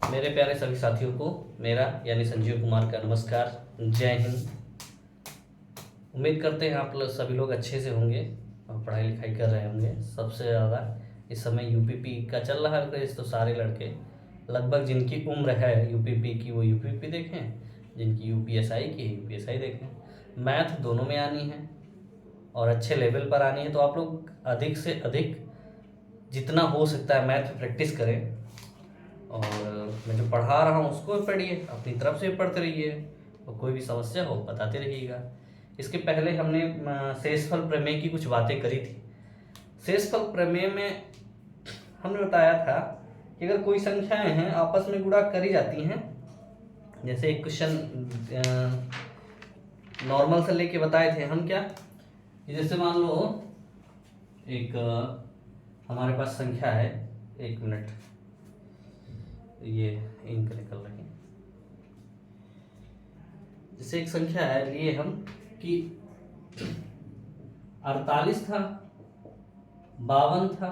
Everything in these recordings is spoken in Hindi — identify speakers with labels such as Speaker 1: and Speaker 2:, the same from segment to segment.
Speaker 1: मेरे प्यारे सभी साथियों को मेरा यानी संजीव कुमार का नमस्कार। जय हिंद। उम्मीद करते हैं आप लोग सभी लोग अच्छे से होंगे और पढ़ाई लिखाई कर रहे होंगे। सबसे ज़्यादा इस समय यूपीपी का चल रहा है क्रेज़, तो सारे लड़के लगभग जिनकी उम्र है यूपीपी की वो यूपीपी देखें, जिनकी यूपीएसआई की है यूपीएसआई देखें। मैथ दोनों में आनी है और अच्छे लेवल पर आनी है, तो आप लोग अधिक से अधिक जितना हो सकता है मैथ प्रैक्टिस करें और मैं जो पढ़ा रहा हूँ उसको पढ़िए, अपनी तरफ से पढ़ते रहिए और कोई भी समस्या हो बताते रहिएगा। इसके पहले हमने शेषफल प्रमेय की कुछ बातें करी थी। शेषफल प्रमेय में हमने बताया था कि अगर कोई संख्याएं हैं आपस में गुणा करी जाती हैं, जैसे एक क्वेश्चन नॉर्मल से लेके बताए थे हम क्या, जैसे मान लो एक हमारे पास संख्या है, एक मिनट ये इंक निकल रही है। जैसे एक संख्या है लिए हम कि 48 था, 52 था,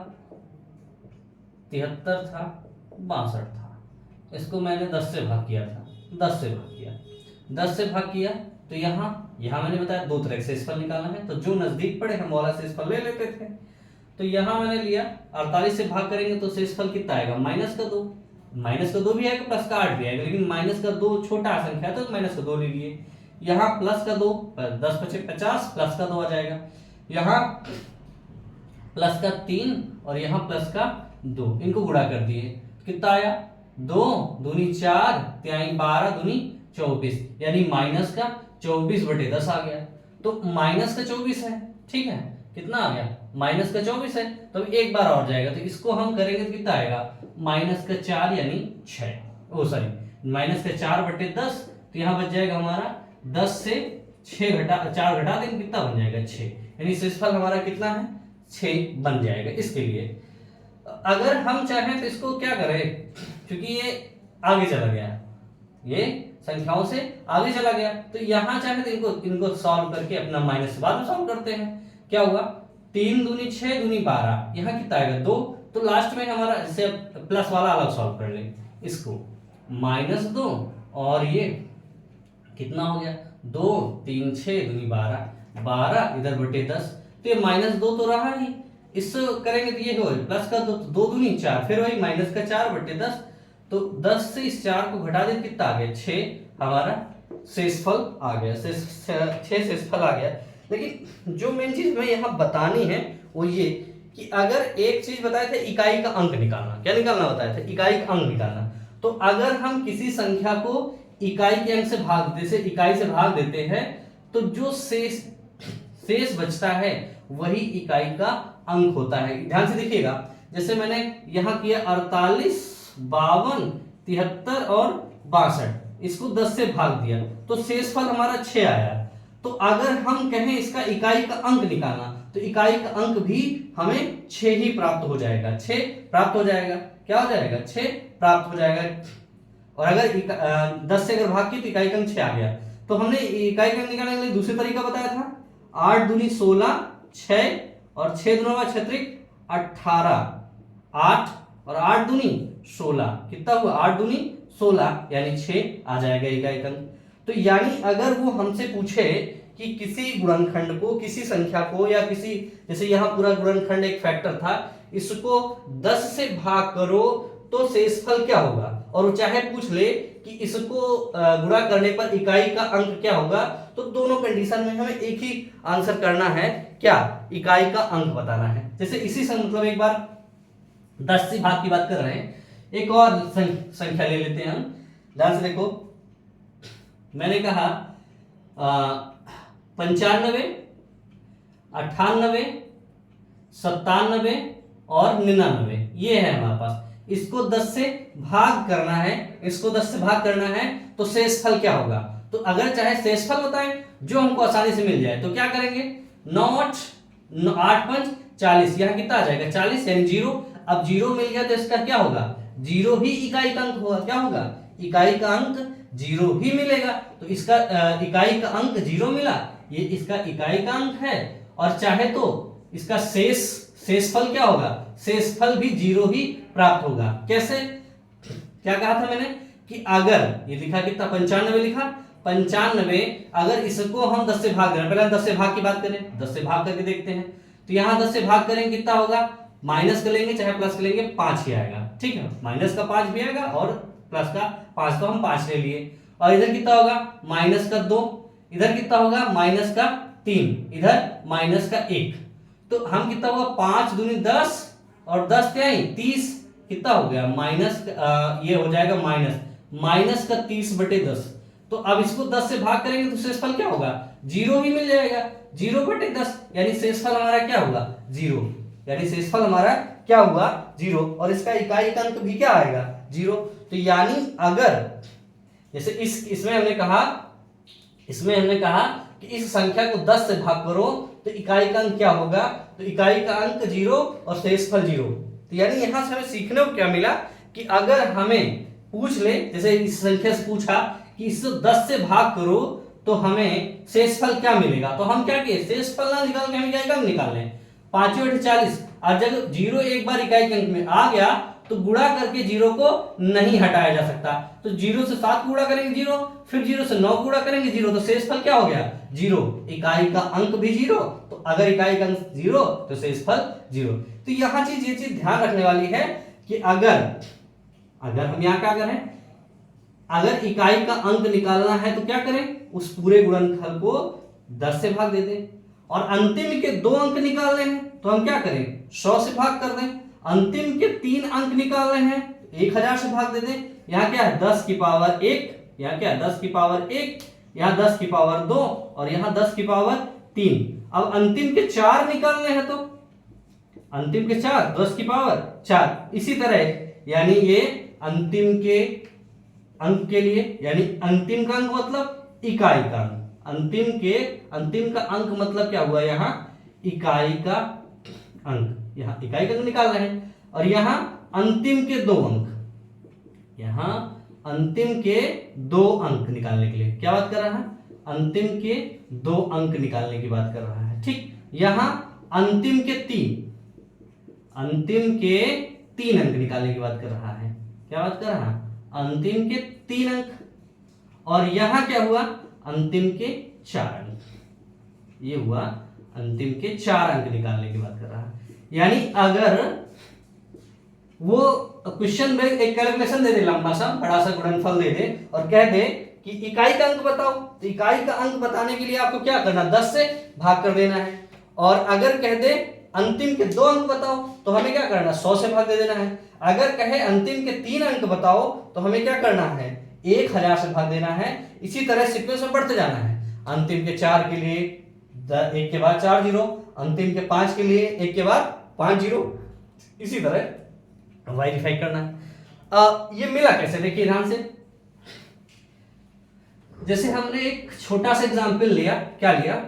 Speaker 1: 73 था, 62 था। इसको मैंने 10 से भाग किया था, 10 से भाग किया तो यहाँ मैंने बताया दो तरह से शेषफल निकालना है, तो जो नजदीक पड़े हम वाला शेषफल ले लेते थे। तो यहाँ मैंने लिया 48 से भाग करेंगे तो शेषफल कितना आएगा, -2 भी आएगा, प्लस का 8 भी आएगा, लेकिन -2 छोटा संख्या तो -2 ले लिए। यहाँ +2 10 × 5 = 50, +2 आ जाएगा। यहाँ +3 और यहाँ +2, इनको गुणा कर दिए, कितना आया 2 दूनी 4 त्याई 12 दूनी 24, यानी -24/10 आ गया। तो -24 है, ठीक है, कितना आ गया -24 है, तो एक बार और जाएगा, तो इसको हम करेंगे तो कितना आएगा -4 यानी 6, -4/10, तो यहाँ बच जाएगा हमारा 10 से 4 घटा देंगे, कितना बन जाएगा 6, यानी शेषफल हमारा कितना है 6 बन जाएगा। इसके लिए अगर हम चाहें तो इसको क्या करें, क्योंकि ये आगे चला गया, ये संख्याओं से आगे चला गया, तो यहां चाहे तो इनको सॉल्व करके अपना माइनस बाद में सॉल्व करते हैं। क्या हुआ 3 दूनी 6 दूनी 12, यहाँ कितना आएगा 2, तो लास्ट में हमारा जैसे प्लस वाला अलग सॉल्व कर ले, इसको -2 और ये कितना हो गया 2 3 6 दूनी 12, 12 इधर बटे 10, तो ये -2 तो रहा ही, इससे करेंगे तो ये हो प्लस का 2 दूनी 4, फिर वही -4/10, तो 10 से इस 4 को घटा दे कितना आ गया 6, हमारा शेषफल आ गया, 6 शेषफल आ गया। लेकिन जो मेन चीज मैं यहाँ बतानी है वो ये कि अगर एक चीज बताए थे इकाई का अंक निकालना, क्या निकालना बताया था, इकाई का अंक निकालना, तो अगर हम किसी संख्या को इकाई के अंक से इकाई से भाग देते हैं तो जो शेष बचता है वही इकाई का अंक होता है। ध्यान से देखिएगा, जैसे मैंने यहाँ किया 48 52 73 और 62, इसको 10 से भाग दिया तो शेषफल हमारा 6 आया। तो अगर हम कहें इसका इकाई का अंक निकालना तो इकाई का अंक भी हमें 6 ही प्राप्त हो जाएगा, 6 प्राप्त हो जाएगा, क्या हो जाएगा 6 प्राप्त हो जाएगा। और अगर 10 से अगर भाग की तो इकाई का अंक 6 आ गया। तो हमने इकाई का अंक निकालने के लिए दूसरे तरीका बताया था, 8 दूनी 16 6 और 6 दूना 36 18, 8 और 8 दूनी 16, कितना हुआ 8 दूनी 16 यानी 6 आ जाएगा इकाई का अंक। तो यानी अगर वो हमसे पूछे कि किसी गुणनखंड को, किसी संख्या को, या किसी, जैसे यहाँ पूरा गुणनखंड एक फैक्टर था, इसको 10 से भाग करो तो शेषफल क्या होगा, और वो चाहे पूछ ले कि इसको गुणा करने पर इकाई का अंक क्या होगा, तो दोनों कंडीशन में हमें एक ही आंसर करना है, क्या, इकाई का अंक बताना है। जैसे इसी से मतलब एक बार 10 से भाग की बात कर रहे हैं, एक और संख्या ले लेते हैं हम, ध्यान से देखो, मैंने कहा 95 98 97 और 99, ये है हमारे पास, इसको 10 से भाग करना है, इसको 10 से भाग करना है तो शेषफल क्या होगा। तो अगर चाहे शेषफल बताएं जो हमको आसानी से मिल जाए तो क्या करेंगे, 9 8 5 40, यहाँ कितना आ जाएगा 40 यानी 0। अब 0 मिल गया तो इसका क्या होगा, 0 ही इकाई का अंक होगा, क्या होगा, इकाई का अंक 0 ही मिलेगा। तो इसका इकाई का अंक 0 मिला, ये इसका इकाई का अंक है, और चाहे तो इसका शेषफल क्या होगा, शेषफल भी 0 ही प्राप्त होगा। कैसे, क्या कहा था मैंने कि अगर ये लिखा कितना 95 लिखा 95, अगर इसको हम 10 से भाग दें, पहले हम 10 से भाग की बात करें, 10 से भाग करके देखते हैं। तो यहाँ 10 से भाग करेंगे कितना होगा, माइनस कर लेंगे चाहे प्लस कर लेंगे 5 ही आएगा, ठीक है, माइनस का 5 भी आएगा और प्लस का 5, तो हम 5 ले लिए। और इधर कितना होगा माइनस का 2, इधर कितना होगा माइनस का 3, इधर माइनस का 1, तो हम कितना हुआ 5 दूनी 10 और 10 क्या है 30, कितना हो गया माइनस, ये हो जाएगा माइनस का 30/10। तो अब इसको 10 से भाग करेंगे तो शेषफल क्या होगा 0 ही मिल जाएगा, 0/10, यानी शेषफल हमारा क्या होगा 0, यानी शेषफल हमारा क्या हुआ 0, और इसका इकाई का अंक भी क्या आएगा 0। तो यानी अगर जैसे इसमें हमने कहा कि इस संख्या को 10 से भाग करो तो इकाई का अंक क्या होगा, तो इकाई का अंक 0 और शेषफल 0। तो यानी यहां से हमें सीखने को क्या मिला कि अगर हमें पूछ ले, जैसे इस संख्या से पूछा कि इसको 10 से भाग करो तो हमें शेषफल क्या मिलेगा, तो हम क्या किए शेषफल ना निकाल के हम इकाई का अंक निकाल लें, 5/40। और जब 0 एक बार इकाई के अंक में आ गया तो गुणा करके 0 को नहीं हटाया जा सकता, तो 0 से 7 गुणा करेंगे 0, फिर 0 से 9 गुणा करेंगे 0, तो शेषफल क्या हो गया 0, इकाई का अंक भी 0, तो अगर इकाई का अंक 0 तो शेषफल 0। तो यहां ये चीज ध्यान रखने वाली है कि अगर हम यहां क्या करें, अगर इकाई का अंक निकालना है तो क्या करें, उस पूरे गुणनफल को 10 से भाग दे दें, और अंतिम के 2 अंक निकालने हैं तो हम क्या करें 100 से भाग कर दें, अंतिम के 3 अंक निकालने हैं 1000 से भाग दे दें। यहाँ क्या है 10 की पावर 1, यहाँ क्या है 10 की पावर 1, यहाँ 10 की पावर 2 और यहाँ 10 की पावर 3। अब अंतिम के 4 निकालने हैं तो अंतिम के 4 10 की पावर 4, इसी तरह यानी ये अंतिम के अंक के लिए, यानी अंतिम का अंक मतलब इकाई का अंक, अंतिम का अंक मतलब क्या हुआ यहाँ इकाई का अंक, यहाँ इकाई का अंक निकाल रहे हैं, और यहाँ अंतिम के 2 अंक, यहाँ अंतिम के 2 अंक निकालने के लिए क्या बात कर रहा है, अंतिम के 2 अंक निकालने की बात कर रहा है, ठीक। यहाँ अंतिम के 3 अंक निकालने की बात कर रहा है, क्या बात कर रहा है अंतिम के 3 अंक, और यहां क्या हुआ अंतिम के 4 अंक, ये हुआ अंतिम के 4 अंक निकालने की बात कर रहा है। यानी अगर वो क्वेश्चन में एक कैलकुलेशन दे दे लंबा सा बड़ा सा गुणनफल दे दे और कह दे कि इकाई का अंक बताओ, तो इकाई का अंक बताने के लिए आपको क्या करना 10 से भाग कर देना है, और अगर कह दे अंतिम के 2 अंक बताओ तो हमें क्या करना 100 से भाग दे देना है, अगर कहे अंतिम के 3 अंक बताओ तो हमें क्या करना है 1000 से भाग देना है। इसी तरह सीक्वेंस में बढ़ते जाना है, अंतिम के 4 के लिए 1 के बाद 4 0, अंतिम के 5 के लिए 1 के बाद 5 0, इसी तरह वेरीफाई करना है। ये मिला कैसे देखिए ध्यान से, जैसे हमने एक छोटा सा एग्जांपल लिया, क्या लिया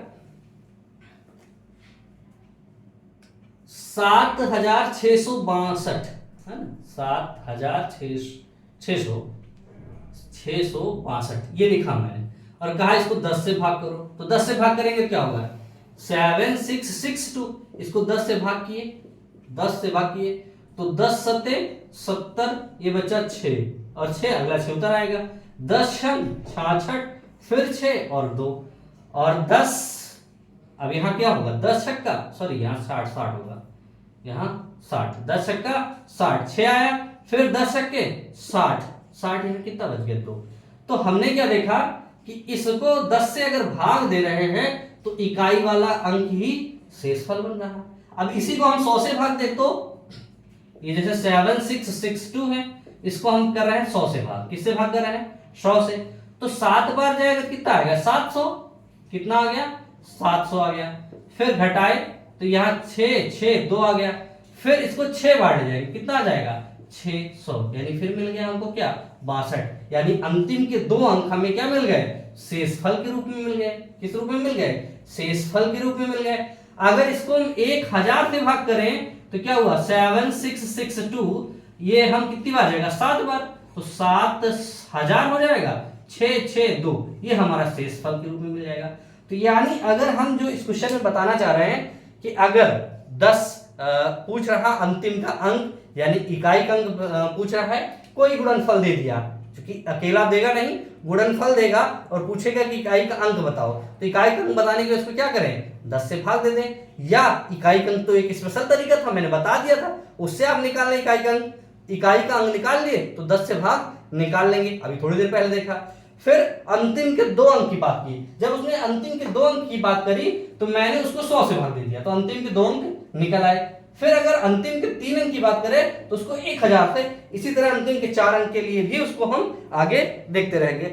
Speaker 1: 7662 है ना, 7662 ये लिखा मैंने, और कहा इसको 10 से भाग करो, तो 10 से भाग करेंगे क्या होगा 7662, इसको 10 से भाग किए, 10 से भाग किए तो 10 सत्ते 70, ये बचा 6 और 6 अगला 6 उतर आएगा, 10 छम 66, फिर 6 और 2 और 10, अब यहाँ क्या होगा 10 छक्का सॉरी यहाँ 60 होगा, यहाँ 60, 10 छक्का 60, 6 आया, फिर 10 छक्के 60, यहाँ कितना बच गया 2। तो हमने क्या देखा कि इसको 10 से अगर भाग दे रहे हैं तो इकाई वाला अंक ही शेषफल बन रहा। अब इसी को हम 100 से भाग दे तो ये जैसे 7662 है, इसको हम कर रहे हैं 100 से भाग, किससे भाग कर रहे हैं 100 से, तो 7 बार जाएगा कितना आएगा 700, कितना आ गया 700 आ गया, फिर घटाए तो यहाँ 6 2 आ गया, फिर इसको 6 बार ले जाएंगे कितना आ जाएगा 600, यानी फिर मिल गया हमको क्या 62, यानी अंतिम के 2 अंक हमें क्या मिल गए शेषफल के रूप में मिल गए, किस रूप में मिल गए शेषफल के रूप में मिल गए। अगर इसको हम 1000 से भाग करें तो क्या हुआ 7662, ये हम कितनी बार जाएगा 7 बार, तो 7000 हो जाएगा 662, ये हमारा शेषफल के रूप में मिल जाएगा। तो यानी अगर हम जो इस क्वेश्चन में बताना चाह रहे हैं कि अगर 10 पूछ रहा अंतिम का अंक यानी इकाई का अंक पूछ रहा है, कोई गुणनफल दे दिया, क्योंकि अकेला देगा नहीं, गुणनफल देगा और पूछेगा कि इकाई का अंक बताओ, तो इकाई का अंक बताने के लिए उसको क्या करें, 10 से भाग दे दें। या इकाई का अंक तो एक स्पेशल तरीका था, मैंने बता दिया था, उससे आप निकाल लें इकाई का अंक। इकाई का अंक निकाल लिए तो 10 से भाग निकाल लेंगे, अभी थोड़ी देर पहले देखा। फिर अंतिम के 2 अंक की बात की, जब उसने अंतिम के 2 अंक की बात करी तो मैंने उसको 100 से भाग दे दिया, तो अंतिम के 2 अंक निकल आए। फिर अगर अंतिम के 3 अंक की बात करें तो उसको 1000 से, इसी तरह अंतिम के 4 अंक के लिए भी उसको हम आगे देखते रहेंगे।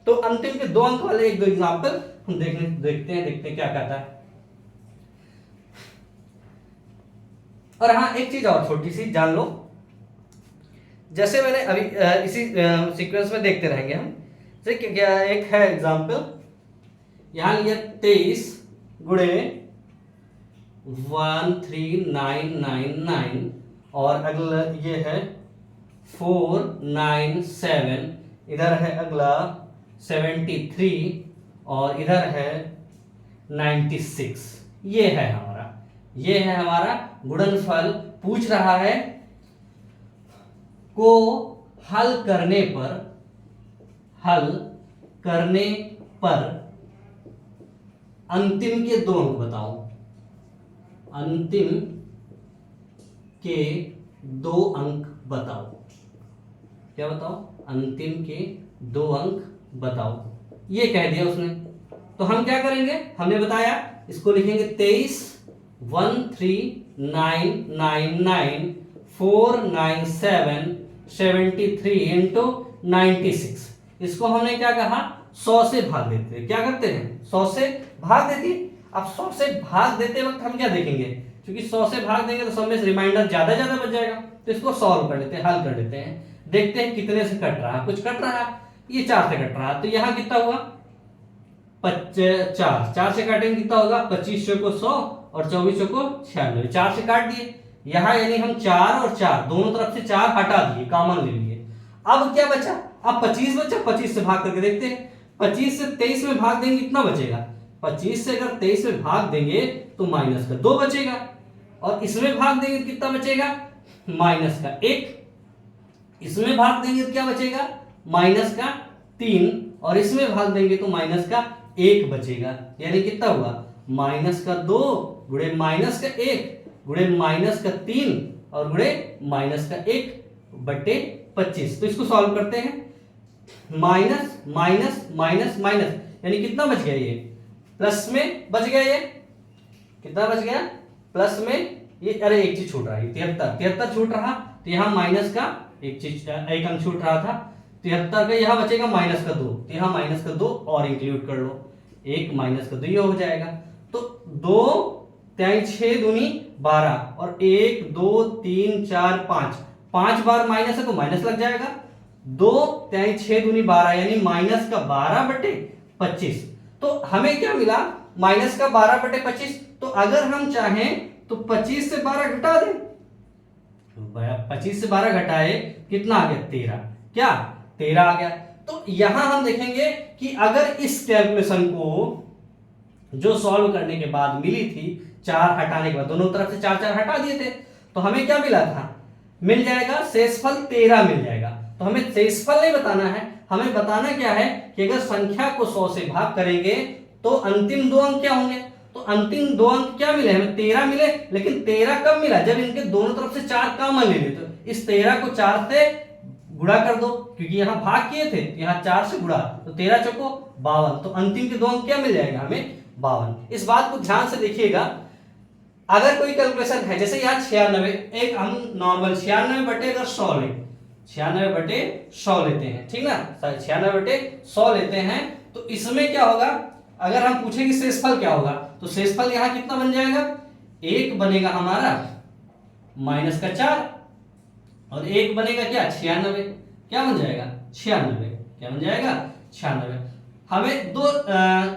Speaker 1: तो अंतिम के 2 अंक वाले 1-2 एग्जाम्पल हम देखते हैं क्या कहता है। और हाँ, एक चीज और छोटी सी जान लो, जैसे मैंने अभी इसी सीक्वेंस में देखते रहेंगे हम। जैसे क्या एक है एग्जाम्पल, यहां लिया 23 गुणे 13999 और अगला ये है 497, इधर है अगला 73 और इधर है 96। ये है हमारा गुणनफल। पूछ रहा है को हल करने पर अंतिम के 2 अंक बताओ। अंतिम के 2 अंक बताओ। क्या बताओ? अंतिम के 2 अंक बताओ, ये कह दिया उसने। तो हम क्या करेंगे, हमने बताया इसको लिखेंगे 23 13999 497 73 इंटू 96। इसको हमने क्या कहा, 100 से भाग देते हैं। क्या करते हैं, 100 से भाग देते हैं। अब 100 से भाग देते वक्त हम क्या देखेंगे, क्योंकि 100 से भाग देंगे तो सब में से रिमाइंडर ज्यादा बच जाएगा, तो इसको सॉल्व कर लेते हैं, हल कर लेते हैं। देखते हैं कितने से कट रहा है, कुछ कट रहा है, ये 4 से कट रहा है, तो यहां कितना हुआ 4 से काटेंगे कितना होगा, 25 को 100 और 24 को 96, 4 से काट दिए। यहां यानी हम 4 और 4 दोनों तरफ से 4 हटा दिए, कॉमन ले लिए। अब क्या बचा, अब 25 बचा, 25 से भाग करके देखते हैं। 25 से 23 में भाग देंगे कितना बचेगा, 25 से अगर 23 में भाग देंगे तो माइनस का 2 बचेगा, और इसमें भाग देंगे तो कितना बचेगा, माइनस का 1। इसमें भाग देंगे तो क्या बचेगा, माइनस का 3, और इसमें भाग देंगे तो माइनस का 1 बचेगा। यानी कितना हुआ, माइनस का 2 गुणे माइनस का 1 गुणे माइनस का 3 और गुणे माइनस का 1 बटे 25। तो इसको सॉल्व करते हैं, माइनस माइनस माइनस माइनस, यानी कितना बच गया, ये प्लस में बच गया, ये कितना बच गया, प्लस में ये, अरे एक चीज छूट रहा है, 73 छूट रहा, तो यहां माइनस का एक अंक छूट रहा था, 73 का यहां बचेगा माइनस का 2, तो यहां माइनस का 2 और इंक्लूड कर लो, 1 माइनस का 2 ये हो जाएगा। तो 2 3 6 दूनी 12 और 1 2 3 4 5 बार माइनस है तो माइनस लग जाएगा। 2 3 6 दूनी 12 यानी माइनस का 12 बटे 25। तो हमें क्या मिला, माइनस का 12 बटे 25। तो अगर हम चाहें तो 25 से 12 घटा दें, 25 से 12 घटाए कितना आ गया, 13। क्या 13 आ गया। तो यहां हम देखेंगे कि अगर इस कैलकुलेशन को जो सॉल्व करने के बाद मिली थी, 4 हटाने के बाद दोनों तरफ से 4 हटा दिए थे, तो हमें क्या मिला था, मिल जाएगा शेषफल 13 मिल जाएगा। तो हमें शेषफल नहीं बताना है, हमें बताना क्या है कि अगर संख्या को 100 से भाग करेंगे तो अंतिम 2 अंक क्या होंगे। तो अंतिम 2 अंक क्या मिले, हमें 13 मिले, लेकिन 13 कब मिला, जब इनके दोनों तरफ से 4 कॉमन ले लिए। तो इस 13 को 4 से गुणा कर दो, क्योंकि यहां भाग किए थे, यहाँ 4 से गुणा, तो 13 चौको 52। तो अंतिम के 2 अंक क्या मिल जाएगा हमें, 52। इस बात को ध्यान से देखिएगा, अगर कोई कैलकुलेशन है, जैसे यहाँ 96, एक हम नॉर्मल 96 बटे अगर 100 ले, 96 बटे 100 लेते हैं, ठीक ना, 96 बटे 100 लेते हैं, तो इसमें क्या होगा, अगर हम पूछेंगे शेषफल क्या होगा, तो शेषफल यहाँ कितना बन जाएगा, 1 बनेगा हमारा माइनस का 4 और 1 बनेगा क्या, 96। क्या बन जाएगा, 96। क्या बन जाएगा, 96। हमें दो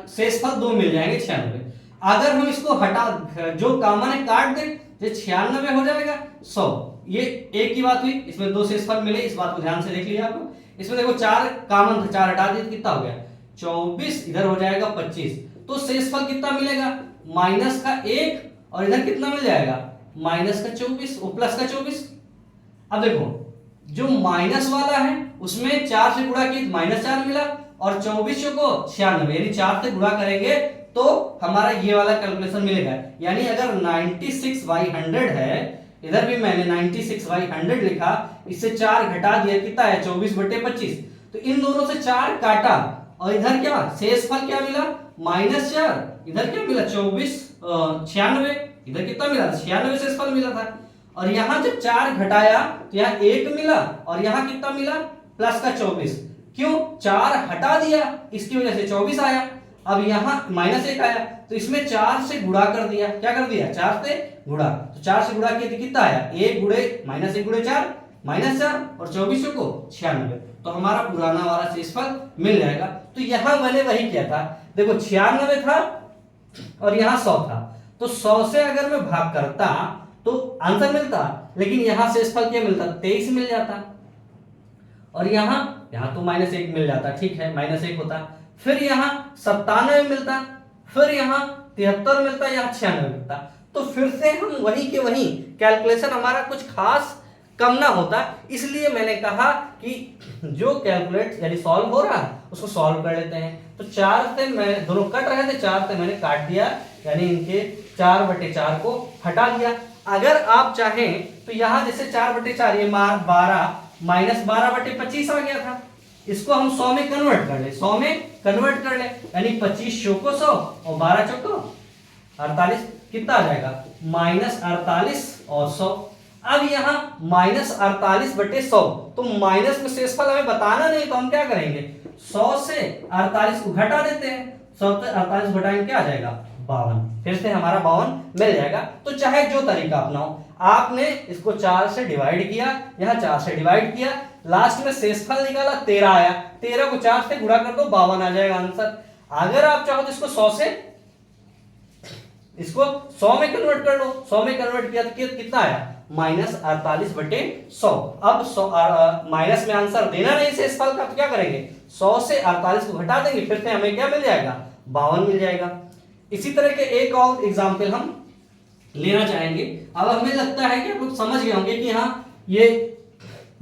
Speaker 1: शेषफल 2 मिल जाएंगे, 96। अगर हम इसको हटा, जो कॉमन है काट दें, ये 96 हो जाएगा 100। ये एक की बात हुई, इसमें 2 शेषफल मिले, इस बात को ध्यान से देख लिया आपको। इसमें देखो 4 कॉमन था, 4 हटा दिए तो कितना हो गया 24, इधर हो जाएगा 25। तो शेषफल कितना मिलेगा, माइनस का 1 और इधर कितना मिल जाएगा, माइनस का 24 और प्लस का 24। अब देखो जो माइनस वाला है उसमें 4 से गुणा की -4 मिला, और 24 को 96 यानी 4 से गुणा करेंगे तो हमारा ये वाला कैलकुलेशन मिलेगा। यानी अगर 96/100 है, इधर भी मैंने 96/100 लिखा, इससे 4 घटा दिया, कितना है 24/25, तो इन दोनों से 4 काटा और इधर क्या शेषफल क्या मिला -4, इधर क्या मिला 96, इधर कितना मिला 96 शेषफल मिला था। और यहां जब 4 घटाया तो यहाँ 1 मिला, और यहाँ कितना मिला प्लस का 24, क्यों 4 हटा दिया इसकी वजह से 24 आया। अब यहाँ -1 आया तो इसमें 4 से गुणा कर दिया, क्या कर दिया 4 से गुणा, तो 4 से गुणा किया तो कितना आया 1 गुणे -1 गुणे 4 -4 और 24 को 96, तो हमारा पुराना वाला शेषफल मिल जाएगा। तो यहां मैंने वही किया था, देखो 96 था और यहाँ 100 था, तो 100 से अगर मैं भाग करता तो आंसर मिलता, लेकिन यहां शेषफल क्या मिलता 23 मिल जाता, और यहाँ तो -1 मिल जाता, ठीक है -1 होता, फिर यहाँ 97 मिलता, फिर यहाँ 73 मिलता, यहाँ 96 मिलता, तो फिर से हम वही के वही कैलकुलेशन, हमारा कुछ खास कम ना होता। इसलिए मैंने कहा कि जो कैलकुलेट यानी सॉल्व हो रहा है उसको सॉल्व कर लेते हैं। तो 4 से मैं दोनों कट रहे थे, 4 से मैंने काट दिया, यानी इनके 4/4 को हटा दिया। अगर आप चाहें तो यहाँ जैसे 4/4 ये 12 -12/25 आ गया था, इसको हम 100 में कन्वर्ट कर ले, 100 में कन्वर्ट कर ले, यानी 25 चौको 100 और 12 चौको 48, कितना आ जाएगा -48 और 100। अब यहाँ -48/100, तो माइनस में शेषफल हमें बताना नहीं, तो हम क्या करेंगे 100 से 48 को घटा देते हैं, 100 से 48 घटाएंगे क्या आ जाएगा 52, फिर से हमारा 52 मिल जाएगा। तो चाहे जो तरीका अपनाओ, आपने इसको 4 से डिवाइड किया, यहाँ 4 से डिवाइड किया, लास्ट में शेषफल निकाला 13 आया, 13 को 4 से गुणा कर दो 52 आ जाएगा आंसर। अगर आप चाहो तो इसको 100 में कन्वर्ट कर लो, 100 में कन्वर्ट किया तो कितना आया -48/100। अब 100 माइनस में आंसर देना नहीं शेषफल का, तो क्या करेंगे 100 से 48 को घटा देंगे, फिर से हमें क्या मिल जाएगा 52 मिल जाएगा। इसी तरह के एक और एग्जाम्पल हम लेना चाहेंगे। अब हमें लगता है कि आप लोग समझ गए होंगे कि हाँ ये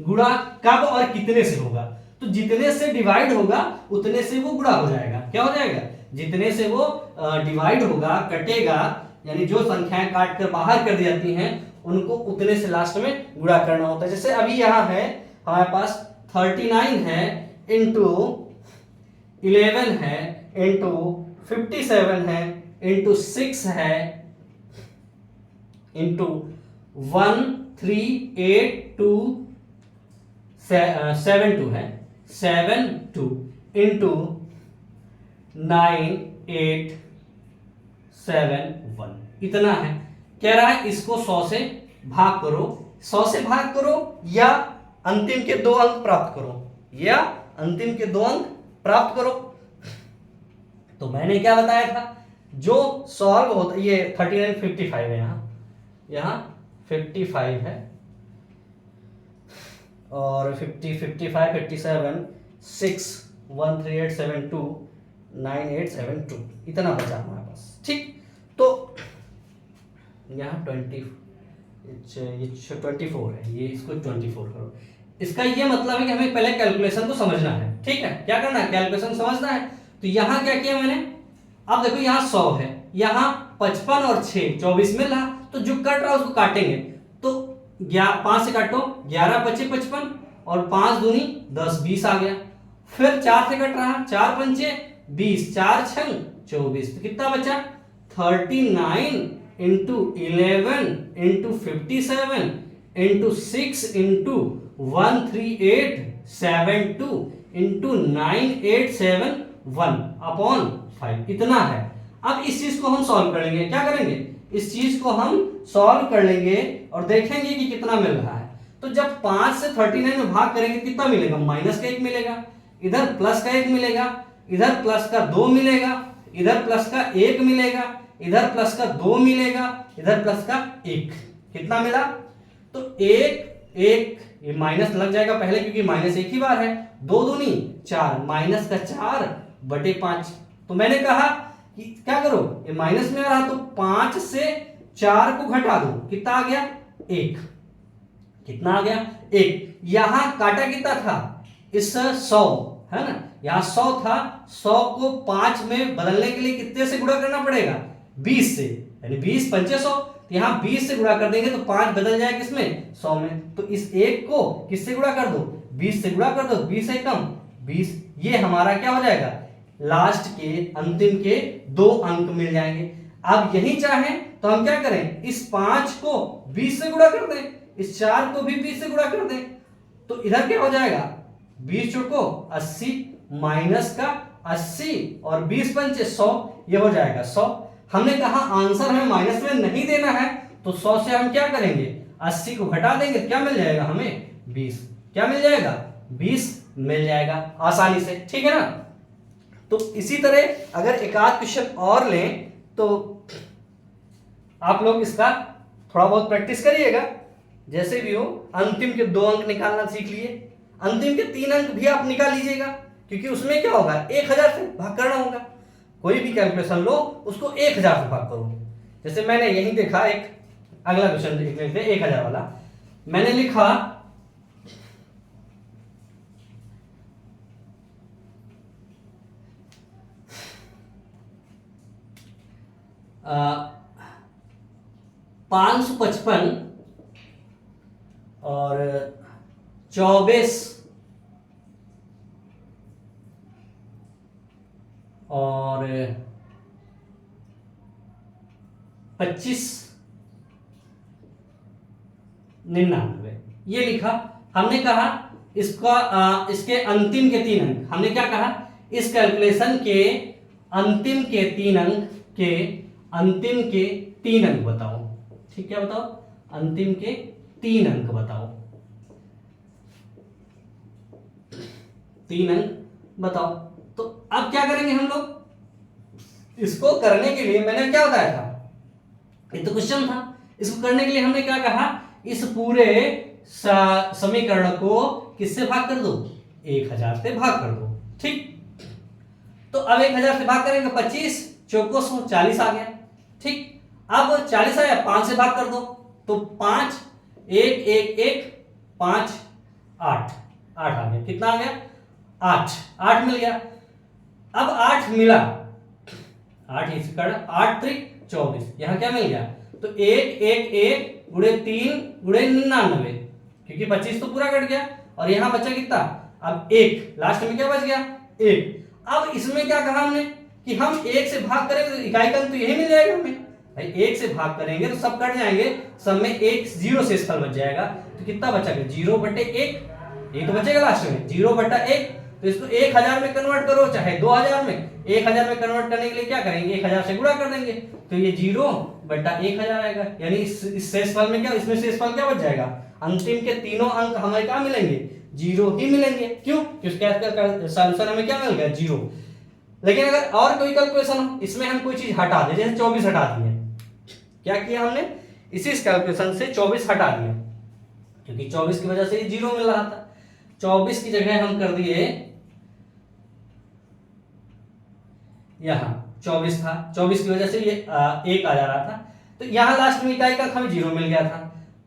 Speaker 1: गुणा कब और कितने से होगा, तो जितने से डिवाइड होगा उतने से वो गुणा हो जाएगा, क्या हो जाएगा जितने से वो डिवाइड होगा, कटेगा, यानी जो संख्याएं काट कर बाहर कर दी जाती हैं उनको उतने से लास्ट में गुणा करना होता है। जैसे अभी यहाँ है हमारे पास 39 है इंटू 11 है इंटू 57 है इंटू 6 है इंटू 13827 है 72 इंटू 9871, इतना है। कह रहा है इसको 100 से भाग करो, 100 से भाग करो या अंतिम के 2 अंक प्राप्त करो, या अंतिम के 2 अंक प्राप्त करो। तो मैंने क्या बताया था, जो सॉल्व होता, ये 39 55 है, यहाँ 55 है और 50 55 57 6 13872 9872, इतना बचा हमारे पास, ठीक। तो यहाँ 24 है, ये इसको 24 करो। इसका ये मतलब है कि हमें पहले कैलकुलेशन को समझना है, ठीक है, क्या करना है कैलकुलेशन समझना है। तो यहाँ क्या किया मैंने, अब देखो यहाँ 100 है, यहाँ 55 और 6 24 मिल रहा, तो जो कट रहा है उसको काटेंगे, तो 5 से काटो 11 25 55 और 5 दूनी 10 20 आ गया। फिर 4 से कट रहा, 4 पंचे 20, 4 छंग 24, तो कितना बचा 39 into 11 into 57 into 6 into 13872 into 9871 upon 5, इतना है। अब इस चीज को हम सॉल्व कर लेंगे, क्या करेंगे इस चीज को हम सॉल्व कर लेंगे और देखेंगे कि कितना मिल रहा है। तो जब 5 से 39 में भाग करेंगे कितना मिलेगा, माइनस का 1 मिलेगा, इधर प्लस का 1 मिलेगा, इधर प्लस का 2 मिलेगा, इधर प्लस का 1 मिलेगा, इधर प्लस का 2 मिलेगा, इधर प्लस का 1, कितना मिला, तो 1 1 ये माइनस लग जाएगा पहले क्योंकि माइनस एक ही बार है, 2 दूनी 4 माइनस का 4/5। तो मैंने कहा कि क्या करो, ये माइनस में आ रहा तो 5 से 4 को घटा दो, कितना आ गया 1, कितना आ गया 1। यहां काटा कितना था इस 100 है ना, यहाँ 100 था, 100 को 5 में बदलने के लिए कितने से गुणा करना पड़ेगा 20 से, यानी 20 पंचे 100, तो यहाँ 20 से गुणा कर देंगे तो 5 बदल जाए किसमें 100 में, तो इस एक को किससे गुणा कर दो 20 से गुणा कर दो, 20 से कम 20, ये हमारा क्या हो जाएगा लास्ट के अंतिम के 2 अंक मिल जाएंगे। अब यही चाहें तो हम क्या करें इस 5 को 20 से गुणा कर दें, इस 4 को भी 20 से गुणा कर दें, तो इधर क्या हो जाएगा 20 चौको 80 माइनस का 80 और 20 पंचे 100, ये हो जाएगा 100। हमने कहा आंसर हमें माइनस में नहीं देना है, तो 100 से हम क्या करेंगे 80 को घटा देंगे, क्या मिल जाएगा हमें 20, क्या मिल जाएगा 20 मिल जाएगा आसानी से, ठीक है ना। तो इसी तरह अगर एक आध क्वेश्चन और लें तो आप लोग इसका थोड़ा बहुत प्रैक्टिस करिएगा, जैसे भी हो अंतिम के 2 अंक निकालना सीख लिए, अंतिम के 3 अंक भी आप निकाल लीजिएगा, क्योंकि उसमें क्या होगा 1000 से भाग करना होगा, कोई भी कैलकुलेशन लो उसको 1000 से भाग करो। जैसे मैंने यही देखा, एक अगला क्वेश्चन देख लेते हैं 1000 वाला, मैंने लिखा 555 और 24 और 25 99, ये लिखा। हमने कहा इसका इसके अंतिम के 3 अंक, हमने क्या कहा इस कैलकुलेशन के अंतिम के 3 अंक के अंतिम के 3 अंक बताओ, ठीक, क्या बताओ अंतिम के 3 अंक बताओ, 3 अंक बताओ। तो अब क्या करेंगे हम लोग, इसको करने के लिए मैंने क्या बताया था, ये तो क्वेश्चन था, इसको करने के लिए हमने क्या कहा इस पूरे समीकरण को किससे भाग कर दो 1000 से भाग कर दो, ठीक। तो अब 1000 से भाग करेंगे 25 चौको 40 आ गया, ठीक। अब 40 आया 5 से भाग कर दो, तो 5 1 1 1 5 8 8 आ गया, कितना आ गया 8 8 मिल गया। अब 8 मिला, 8 इसी कर 8 त्रिक 24, यहां क्या मिल गया, तो 1 1 1 गुणे 3 गुणे 99, क्योंकि 25 तो पूरा कट गया, और यहां बचा कितना अब 1, लास्ट में क्या बच गया 1। अब इसमें क्या कहा हमने कि हम 1 से भाग करेंगे तो इकाई का अंक तो यही मिल जाएगा हमें, भाई 1 से भाग करेंगे तो सब कट जाएंगे, सब में 1 0 से स्थल बच जाएगा, तो कितना बचेगा 0/1, ये तो बचेगा लास्ट में 0/1। तो इसको 1000 में कन्वर्ट करो चाहे 2000 में, 1000 में कन्वर्ट करने के लिए क्या करेंगे 1000 से गुणा कर देंगे, तो ये 0/1000 आएगा, यानी इस शेषफल में क्या, इसमें शेषफल क्या बच जाएगा, अंतिम के तीनों अंक हमें क्या मिलेंगे 0 ही मिलेंगे, क्यों क्योंकि आंसर हमें क्या मिल गया 0। लेकिन अगर और कोई कैलकुलेशन हो, इसमें हम कोई चीज हटा दे, जैसे 24 हटा दिए, क्या किया हमने इसी कैलकुलेशन से 24 हटा दिया, क्योंकि 24 की वजह से ये 0 मिल रहा था, 24 की जगह हम कर दिए यहां 24 था, 24 की वजह से ये 1 आ जा रहा था, तो यहां लास्ट में इकाई का हमें 0 मिल गया था,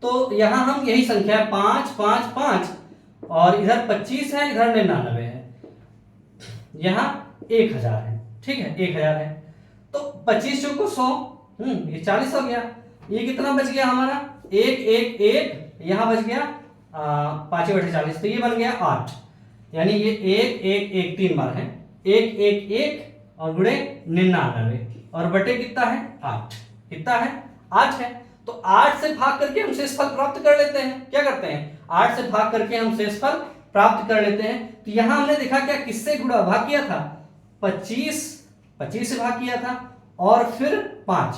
Speaker 1: तो यहां हम यही संख्या 5 5 5 और इधर 25 है, इधर 99 है, यहां 1000 है, ठीक है 1000 है, तो 25 चौको 100, ये 40 हो गया, ये कितना बच गया हमारा 1 1 1, यहां बच गया 5/40, तो ये बन गया 8, यानी ये 1 1 1 3 बार है, 1 1 1 और गुणे 99 और बटे कितना है 8, कितना है 8 है, तो 8 से भाग करके हम शेषफल प्राप्त कर लेते हैं, क्या करते हैं 8 से भाग करके हम शेषफल प्राप्त कर लेते हैं। तो यहां हमने देखा क्या किससे गुणा भाग किया था 25 से भाग किया था और फिर 5,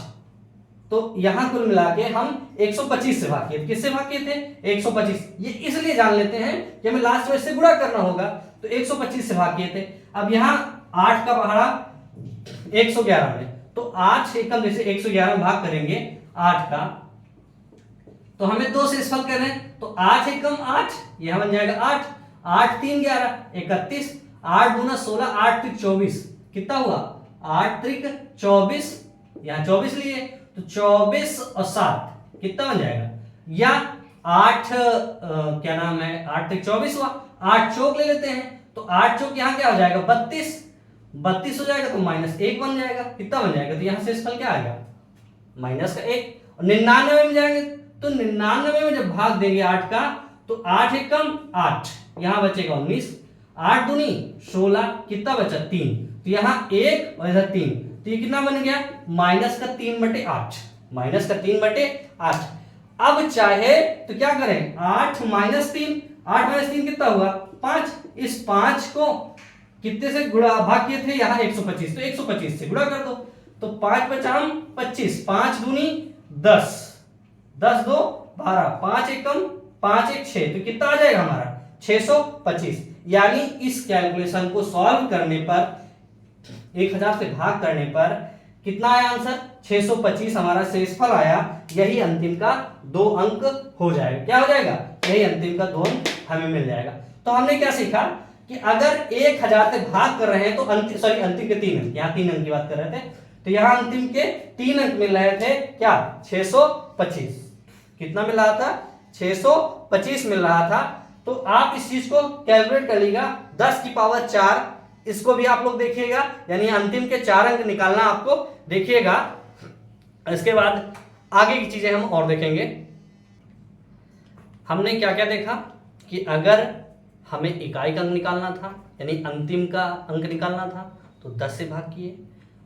Speaker 1: तो यहां कुल मिला के हम 125 से भाग किए, किससे भाग किए थे 125, ये इसलिए जान लेते हैं कि हमें लास्ट में इससे गुणा करना होगा, तो 125 से भाग किए थे। अब यहां 8 का पहाड़ा 111 में, तो 8 एकम जैसे 111 भाग करेंगे 8 का, तो हमें 2 से शेषफल करना है, तो 8 एकम 8, यहां बन जाएगा 8 8 3 11 31, 8 दूना 16 8 त्रिक 24, कितना हुआ 8 त्रिक 24, यहां 24 लिए तो 24 और 7 कितना बन जाएगा, या 8 क्या नाम है, 8 24 हुआ, 8 चौक ले लेते हैं तो 8 चौक यहाँ क्या हो जाएगा 32, 32 हो जाएगा तो -1 बन जाएगा, कितना बन जाएगा, तो यहाँ से शेषफल क्या आएगा -1। और 99 में जाएंगे तो 99 में जब भाग देंगे 8 का तो 8 एक कम 8, यहाँ बचेगा 19, 8 दूनी 16, कितना बचा 3, तो यहाँ 1 और इधर 3, तो ये कितना बन गया -3/8, -3/8। अब चाहे तो क्या करें 8 -3, 8 -3 कितना हुआ 5, इस 5 को कितने से गुणा भाग किए थे यहाँ 125, तो 125 से गुणा कर दो तो 5 बचा हम 25, 5 दूनी 10, 10 2 12, 5 एक कम 5 एक 6, तो कितना आ जाएगा हमारा 625। यानी इस कैलकुलेशन को सॉल्व करने पर 1000 से भाग करने पर कितना आया आंसर 625 हमारा शेषफल आया। यही अंतिम का 2 अंक हो जाएगा, क्या हो जाएगा, यही अंतिम का 2 अंक हमें मिल जाएगा। तो हमने क्या सीखा कि अगर 1000 से भाग कर रहे हैं तो अंतिम के 3 अंक, यहाँ 3 अंक की बात कर रहे थे, तो यहाँ अंतिम के 3 अंक मिल रहे थे क्या 625, कितना मिल रहा था 625 मिल रहा था। तो आप इस चीज को कैलकुलेट कर लीजिएगा 10 की पावर 4, इसको भी आप लोग देखिएगा, यानी अंतिम के 4 अंक निकालना आपको देखिएगा। इसके बाद आगे की चीजें हम और देखेंगे। हमने क्या क्या देखा कि अगर हमें इकाई का अंक निकालना था यानी अंतिम का अंक निकालना था तो 10 से भाग किए,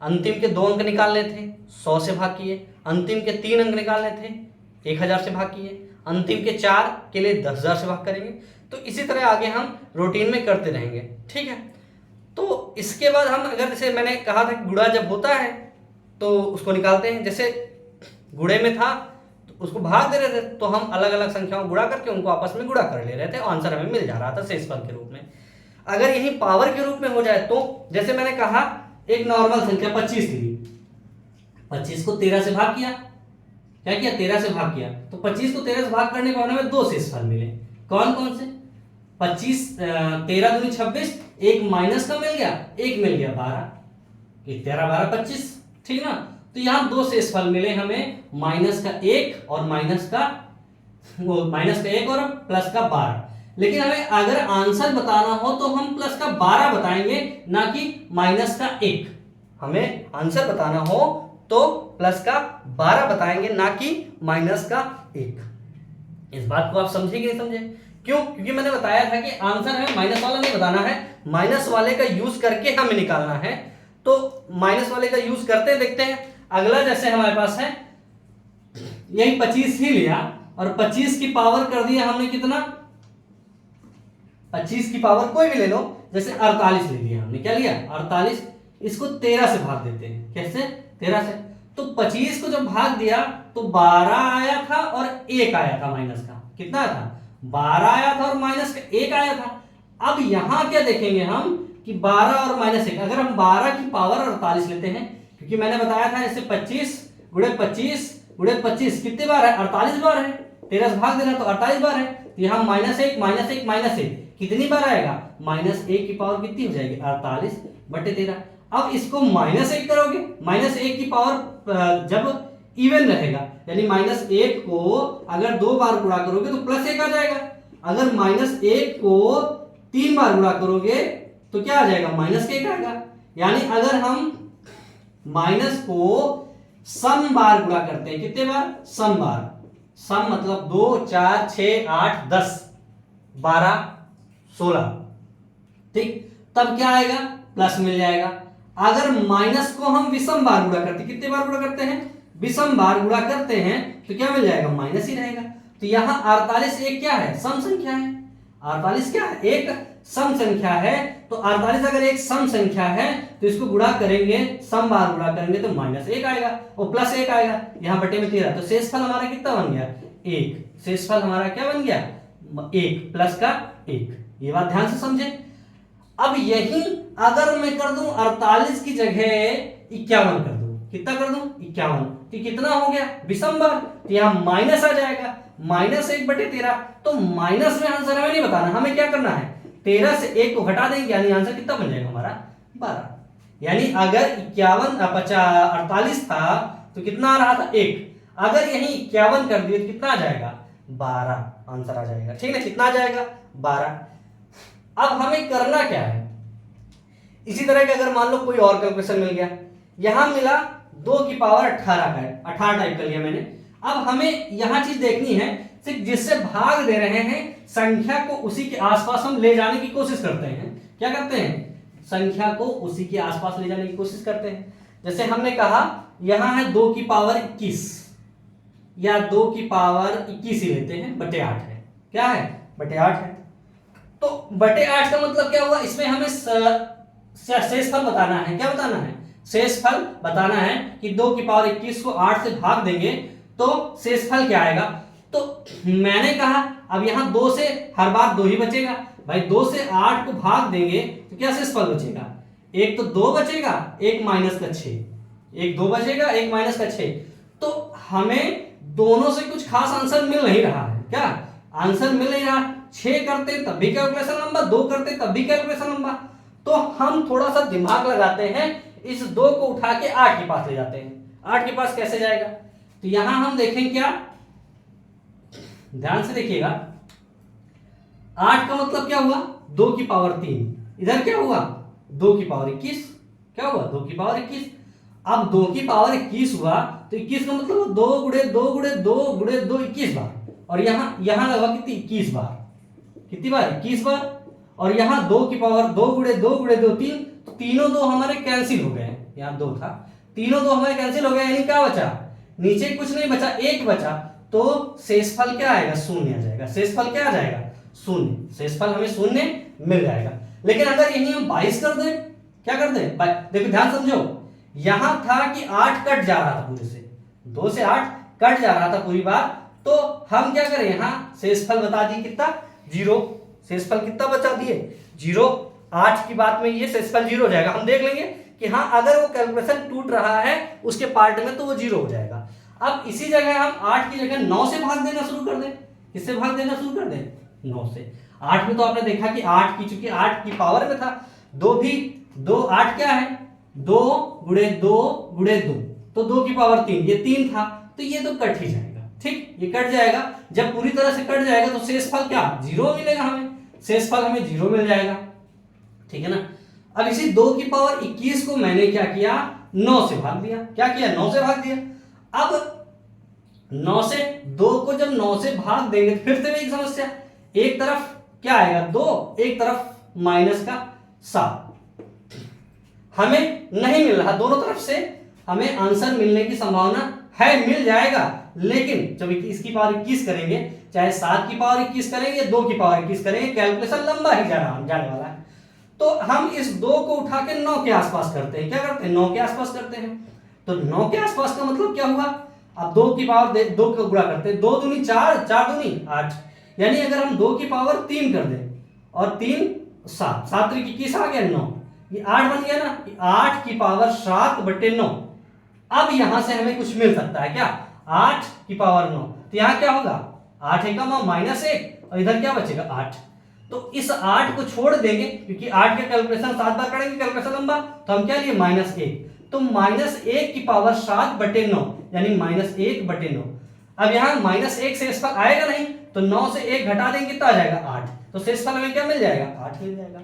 Speaker 1: अंतिम के 2 अंक निकालने थे 100 से भाग किए, अंतिम के 3 अंक निकालने थे 1000 से भाग किए, अंतिम के 4 के लिए 10,000 से भाग करेंगे। तो इसी तरह आगे हम रूटीन में करते रहेंगे, ठीक है। तो इसके बाद हम अगर जैसे मैंने कहा था कि गुणा जब होता है तो उसको निकालते हैं, जैसे गुणे में था तो उसको भाग दे रहे थे तो हम अलग अलग संख्याओं को गुणा करके उनको आपस में गुणा कर ले रहे थे और आंसर हमें मिल जा रहा था शेषफल के रूप में। अगर यही पावर के रूप में हो जाए तो जैसे मैंने कहा एक नॉर्मल संख्या 25 थी, 25 को 13 से भाग किया, क्या किया 13 से भाग किया, तो 25 को 13 से भाग करने पर हमें 2 शेषफल मिले, कौन कौन से 25 13 दूनी 26, एक माइनस का मिल गया, एक मिल गया 12, 13 12 25, ठीक ना। तो यहाँ 2 शेषफल मिले हमें, माइनस का 1 और माइनस का 1 और प्लस का 12। लेकिन हमें अगर आंसर बताना हो तो हम प्लस का 12 बताएंगे ना कि माइनस का 1। हमें आंसर बताना हो तो प्लस का 12 बताएंगे ना कि माइनस का 1। इस बात को आप समझे कि नहीं समझे, क्यों, क्योंकि मैंने बताया था कि आंसर हमें माइनस वाला नहीं बताना है, माइनस वाले का यूज करके हमें निकालना है। तो माइनस वाले का यूज करते हैं, देखते हैं। अगला जैसे हमारे पास है यही 25 ही लिया और 25 की पावर कर दिया हमने कितना, 25 की पावर कोई भी ले लो, जैसे 48 ले लिया हमने, क्या लिया 48, इसको 13 से भाग देते हैं, कैसे 13 से, तो 25 को जब भाग दिया तो 12 आया था और 1 आया था माइनस का, कितना था 12 आया था और माइनस का 1 आया था। अब यहां क्या देखेंगे हम कि 12 और -1, अगर हम 12 की पावर 48 लेते हैं, क्योंकि मैंने बताया था जैसे 25 गुणे 25 कितने बार है 48 बार है, 13 से भाग देना तो 48 बार है, तो यहाँ -1 कितनी बार आएगा -1 की पावर कितनी हो जाएगी 48/13। अब इसको -1 करोगे, -1 की पावर जब इवन रहेगा यानी -1 को अगर 2 बार गुणा करोगे तो +1 आ जाएगा, अगर -1 को 3 बार गुणा करोगे तो क्या आ जाएगा -1 आएगा। यानी अगर हम माइनस को सम बार गुणा करते हैं, कितने बार सम बार, सम मतलब 2 4 6 8 10 12 16, ठीक, तब क्या आएगा प्लस मिल जाएगा। अगर माइनस को हम विषम बार गुणा करते हैं, कितने बार गुणा करते हैं विषम बार गुणा करते हैं, तो क्या मिल जाएगा माइनस ही रहेगा। तो यहाँ 48 एक क्या है सम संख्या है, 48 क्या है एक सम संख्या है, तो 48 अगर एक सम संख्या है तो इसको गुणा करेंगे, सम बार गुणा करेंगे तो -1 आएगा और +1 आएगा, यहाँ बटे में 13, तो शेषफल हमारा कितना बन गया 1, शेषफल हमारा क्या बन गया 1 प्लस का 1। ये बात ध्यान से समझे। अब यही अगर मैं कर दूं 48 की जगह 51 कर दूं, कितना कर दूं 51, तो कितना हो गया विषम बार, तो यहाँ माइनस आ जाएगा, -1/13, तो माइनस में आंसर हमें नहीं बताना, हमें क्या करना है 13 से 1 को घटा देंगे, यानी आंसर कितना बन जाएगा हमारा 12। यानी अगर 48 था तो कितना आ रहा था 1, अगर यही 51 कर दिए तो कितना आ जाएगा 12 आंसर आ जाएगा। ठीक है, कितना आ जाएगा? 12। अब हमें करना क्या है, इसी तरह के अगर मान लो कोई और कैलकुलेशन मिल गया, यहां मिला 2 की पावर 18 का है, 18 टाइप कर लिया मैंने। अब हमें यहां चीज देखनी है, सिर्फ जिससे भाग दे रहे हैं संख्या को उसी के आसपास हम ले जाने की कोशिश करते हैं। क्या करते हैं? संख्या को उसी के आसपास ले जाने की कोशिश करते हैं। जैसे हमने कहा यहां है 2 की पावर 21 या 2 की पावर 21 ही लेते हैं, बटे 8 है। क्या है? बटे 8 है। तो बटे 8 का मतलब क्या हुआ, इसमें हमें शेषफल बताना है। क्या बताना है? शेषफल बताना है कि 2 की पावर 21 को 8 से भाग देंगे तो शेषफल क्या आएगा। तो मैंने कहा अब यहां 2 से हर बार 2 ही बचेगा भाई, 2 से 8 को भाग देंगे तो क्या शेषफल बचेगा? एक तो 2 बचेगा, एक माइनस का 6, एक 2 बचेगा, एक माइनस का 6। तो हमें दोनों से कुछ खास आंसर मिल नहीं रहा है। क्या आंसर मिल नहीं रहा? 6 करते तब भी कैलकुलेशन लंबा, 2 करते तब भी कैलकुलेशन लंबा। तो हम थोड़ा सा दिमाग लगाते हैं, इस 2 को उठा के 8 के पास ले जाते हैं। 8 के पास कैसे जाएगा? तो यहां हम देखें, क्या ध्यान से देखिएगा, 8 का मतलब क्या हुआ? 2 की पावर 3। इधर क्या हुआ? 2 की पावर 21। क्या हुआ? 2 की पावर 21। अब 2 की पावर 21 हुआ तो 21 का मतलब 2 गुणे 2 गुणे 2 गुणे 2 21 बार, और यहां लगा कितनी? 21 बार। कितनी बार? 21 बार। और यहां 2 की पावर 2 गुणे 2 गुणे 2 3, तो तीनों 2 हमारे कैंसिल हो गए। यहां 2 था, तीनों 2 हमारे कैंसिल हो गए, यानी क्या बचा? नीचे कुछ नहीं बचा, 1 बचा। तो शेषफल क्या आएगा? शून्य आ जाएगा। शेषफल क्या आ जाएगा? शून्य। शेषफल हमें शून्य मिल जाएगा। लेकिन अगर यही हम 22 कर दें, क्या कर दें? देखो ध्यान समझो, यहां था कि 8 कट जा रहा था पूरे से, 2 से 8 कट जा रहा था पूरी बार, तो हम क्या करें, यहां शेषफल बता दिए कितना? 0। शेषफल कितना बचा दिए? 0। 8 की बात में ये शेषफल 0 हो जाएगा। हम देख लेंगे कि हाँ, अगर वो कैलकुलेशन टूट रहा है उसके पार्ट में तो वो 0 हो जाएगा। अब इसी जगह हम 8 की जगह 9 से भाग देना शुरू कर दें। किससे भाग देना शुरू कर दें? 9 से। 8 में तो आपने देखा कि 8 की, चूंकि 8 की पावर में था, 2 भी 2, 8 क्या है? 2 गुणे 2 गुणे 2, तो 2 की पावर 3, ये 3 था, तो ये तो कट ही जाएगा। ठीक, ये कट जाएगा। जब पूरी तरह से कट जाएगा तो शेषफल क्या? 0 मिलेगा हमें। शेषफल हमें 0 मिल जाएगा। ठीक है ना। अब इसी 2 की पावर 21 को मैंने क्या किया? 9 से भाग दिया। क्या किया? 9 से भाग दिया। अब 9 से 2 को जब 9 से भाग देंगे, फिर से एक समस्या, एक तरफ क्या आएगा? 2, एक तरफ माइनस का 7। हमें नहीं मिल रहा, दोनों तरफ से हमें आंसर मिलने की संभावना है, मिल जाएगा, लेकिन जब इसकी पावर 21 करेंगे, चाहे 7 की पावर 21 करेंगे, 2 की पावर 21 करेंगे, कैलकुलेशन लंबा ही जाने वाला है। तो हम इस 2 को उठा के 9 के आसपास करते हैं। क्या करते हैं? 9 के आसपास करते हैं। तो 9 के आसपास का मतलब क्या हुआ? अब 2 की पावर 2 को गुणा करते हैं, 2 दूनी 4, 4 दूनी 8, यानी अगर हम 2 की पावर 3 कर दें और 3 7, 7 की 21 आ गया 9, ये 8 बन गया ना। 8 की पावर 7 बटे 9। अब यहां से हमें कुछ मिल सकता है। क्या? 8 की पावर 9, तो यहां क्या होगा? 8 है का माइनस 1, और इधर क्या बचेगा? 8। तो इस 8 को छोड़ देंगे, क्योंकि 8 का कैलकुलेशन 7 बार करेंगे, कैलकुलेशन लंबा, तो हम क्या लिए? -1। तो -1 की पावर 7 बटे 9, यानी -1 बटे 9। अब यहां -1 शेषफल आएगा नहीं, तो 9 से 1 घटा देंगे, कितना आ जाएगा? 8। तो शेषफल हमें क्या मिल जाएगा? 8 मिल जाएगा।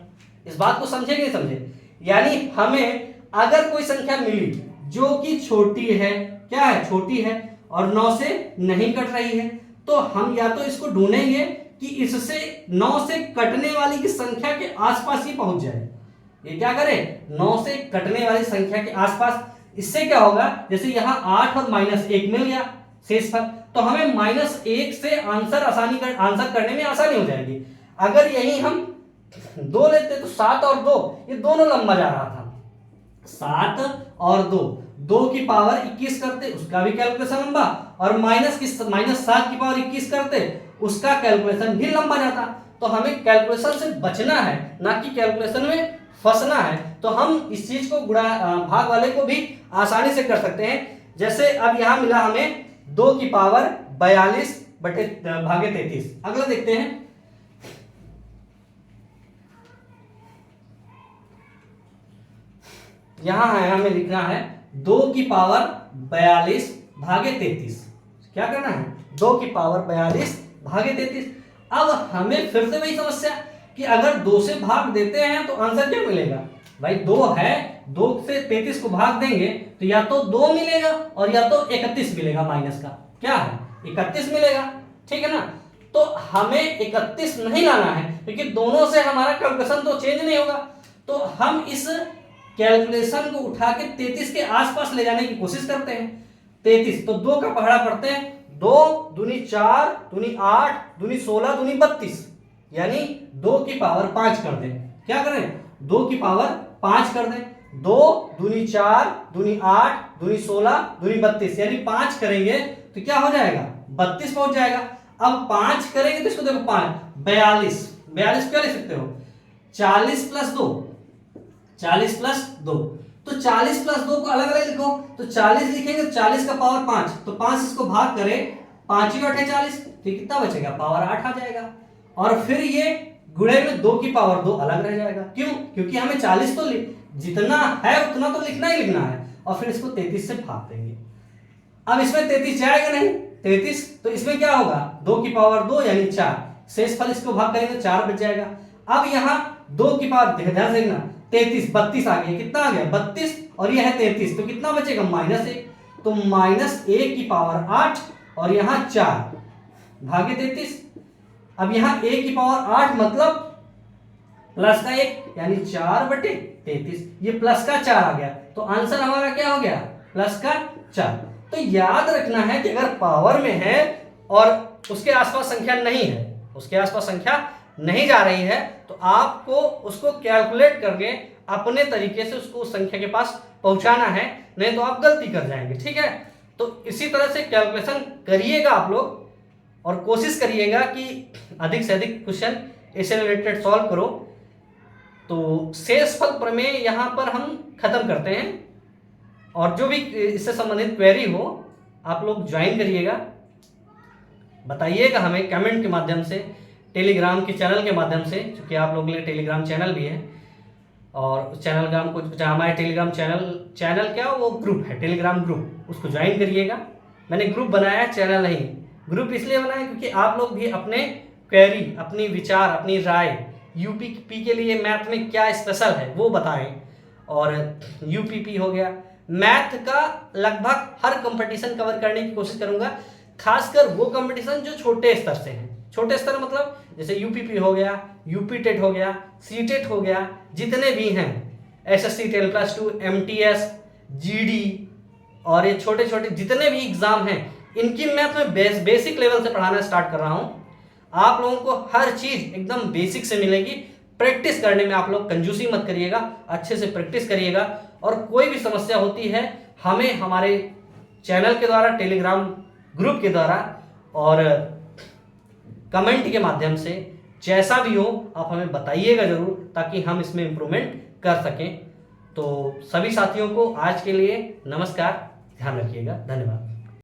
Speaker 1: इस बात को समझे कि नहीं समझे? यानी हमें अगर कोई संख्या मिली जो कि छोटी है, क्या है? छोटी है, और 9 से नहीं कट रही है, तो हम या तो इसको ढूंढेंगे कि इससे 9 से कटने वाली की संख्या के आसपास ही पहुंच जाए। ये क्या करें? 9 से कटने वाली संख्या के आसपास। इससे क्या होगा? जैसे यहां 8 और -1 मिल गया शेषफल, तो हमें -1 से आंसर करने में आसानी हो जाएगी। अगर यही हम 2 लेते तो 7 और 2 ये दोनों लंबा जा रहा था। 7 और 2 की पावर 21 करते, उसका भी कैलकुलेशन लंबा, और -7 की पावर 21 करते, उसका कैलकुलेशन भी लंबा जाता। तो हमें कैलकुलेशन से बचना है, ना कि कैलकुलेशन में फंसना है। तो हम इस चीज को भाग वाले को भी आसानी से कर सकते हैं। जैसे अब यहां मिला हमें 2 की पावर 42 बटे भागे 33। अगला देखते हैं। यहां है, हमें लिखना है 2 की पावर 42 भागे 33। क्या करना है? 2 की पावर 42 भागे 33। अब हमें फिर से वही समस्या कि अगर 2 से भाग देते हैं तो आंसर क्या मिलेगा भाई, 2 है, 2 से 33 को भाग देंगे तो या तो 2 मिलेगा और या तो 31 मिलेगा, माइनस का क्या है 31 मिलेगा, ठीक है ना। तो हमें 31 नहीं लाना है क्योंकि दोनों से हमारा कैलकुलेशन तो चेंज नहीं होगा। तो हम इस कैलकुलेशन को उठा के 33 के आसपास ले जाने की कोशिश करते हैं। 33 तो 2 का पहाड़ा पढ़ते हैं, 2 दूनी 4 दूनी 8 दूनी 16 दूनी 32, यानी 2 की पावर 5 कर दें। क्या करें, 2 की पावर 5 कर दें। 2 दूनी 4 दूनी 8 दूनी 16 दूनी 32, यानी 5 करेंगे तो क्या हो जाएगा 32 पहुंच जाएगा। अब 5 करेंगे तो इसको देखो 5 42, 42 क्या लिख सकते हो 40 प्लस 2, 40 प्लस 2, तो 40 प्लस 2 को अलग अलग लिखो। तो 40 लिखेंगे तो 40 का पावर 5, तो 5 इसको भाग करें, 5 ही 8 40, तो कितना बचेगा पावर 8 आ जाएगा। और फिर ये गुणे में 2 की पावर 2 अलग रह जाएगा। क्यों, क्योंकि हमें 40 तो जितना है उतना तो लिखना ही लिखना है, और फिर इसको 33 से भाग देंगे। अब इसमें 33 जाएगा नहीं, 33 तो इसमें क्या होगा 2 की पावर 2 यानी 4, शेष फल इसको भाग करेंगे तो 4 बच जाएगा। अब यहाँ 2 की पावर ध्यान देखना 33 32 आ गया, कितना आ गया 32, और यह है 33, तो कितना बचेगा -1, तो -1 की पावर 8 और यहाँ 4 भागे 33। अब यहाँ 1 की पावर 8 मतलब प्लस का 1 यानी 4/33, ये प्लस का 4 आ गया, तो आंसर हमारा क्या हो गया प्लस का 4। तो याद रखना है कि अगर पावर में है और उसके आसपास संख्या नहीं है, उसके आसपास संख्या नहीं जा रही है, तो आपको उसको कैलकुलेट करके अपने तरीके से उसको उस संख्या के पास पहुंचाना है, नहीं तो आप गलती कर जाएंगे, ठीक है। तो इसी तरह से कैलकुलेशन करिएगा आप लोग, और कोशिश करिएगा कि अधिक से अधिक क्वेश्चन इससे रिलेटेड सॉल्व करो। तो शेषफल प्रमेय यहाँ पर हम खत्म करते हैं, और जो भी इससे संबंधित क्वेरी हो आप लोग ज्वाइन करिएगा, बताइएगा हमें कमेंट के माध्यम से, टेलीग्राम के चैनल के माध्यम से, क्योंकि आप लोगों के लिए टेलीग्राम चैनल भी है, और उस चैनल का हमको हमारे टेलीग्राम चैनल क्या वो ग्रुप है, टेलीग्राम ग्रुप, उसको ज्वाइन करिएगा। मैंने ग्रुप बनाया चैनल नहीं, ग्रुप इसलिए बनाया क्योंकि आप लोग भी अपने क्वेरी, अपनी विचार, अपनी राय यूपी के लिए मैथ में क्या स्पेशल है वो बताएं। और यूपीपी हो गया, मैथ का लगभग हर कंपटीशन कवर करने की कोशिश करूंगा, खासकर वो कंपटीशन जो छोटे स्तर से हैं। छोटे स्तर मतलब जैसे यूपीपी हो गया, यूपी टेट हो गया, सी टेट हो गया, जितने भी हैं एसएससी 10+2 एमटीएस जीडी, और ये छोटे छोटे जितने भी एग्जाम हैं, इनकी मैथ में बेसिक लेवल से पढ़ाना स्टार्ट कर रहा हूं। आप लोगों को हर चीज एकदम बेसिक से मिलेगी। प्रैक्टिस करने में आप लोग कंजूसी मत करिएगा, अच्छे से प्रैक्टिस करिएगा, और कोई भी समस्या होती है हमें हमारे चैनल के द्वारा, टेलीग्राम ग्रुप के द्वारा और कमेंट के माध्यम से, जैसा भी हो आप हमें बताइएगा जरूर, ताकि हम इसमें इम्प्रूवमेंट कर सकें। तो सभी साथियों को आज के लिए नमस्कार, ध्यान रखिएगा, धन्यवाद।